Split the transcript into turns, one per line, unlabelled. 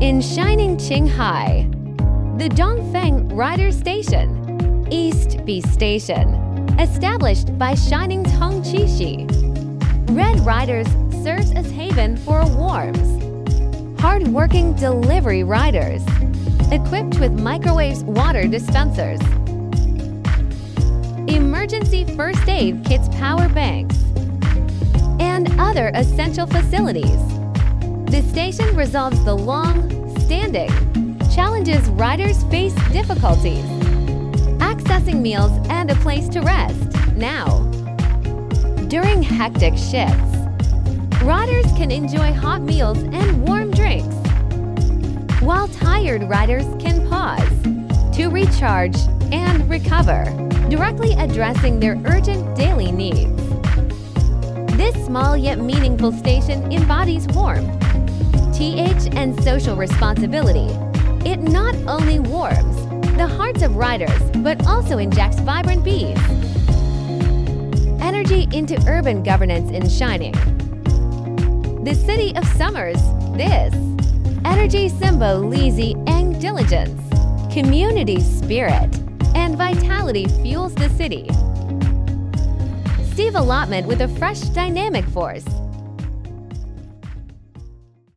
In Xining, Qinghai, the Dongfeng Rider Station, East B Station, established by Xining's Hongqishi, Red Riders serves as haven for warms, hard-working delivery riders, equipped with microwaves water dispensers, emergency first aid kits, power banks, and other essential facilities. The station resolves the long-standing challenges riders face difficulties accessing meals and a place to rest. Now, during hectic shifts, riders can enjoy hot meals and warm drinks, while tired riders can pause to recharge and recover, directly addressing their urgent daily needs. This small yet meaningful station embodies warmth, and social responsibility. It not only warms the hearts of riders, but also injects vibrant bees energy into urban governance in Xining, the city of summers. This energy symbolize and diligence, community spirit, and vitality fuels the city. Development with a fresh dynamic force.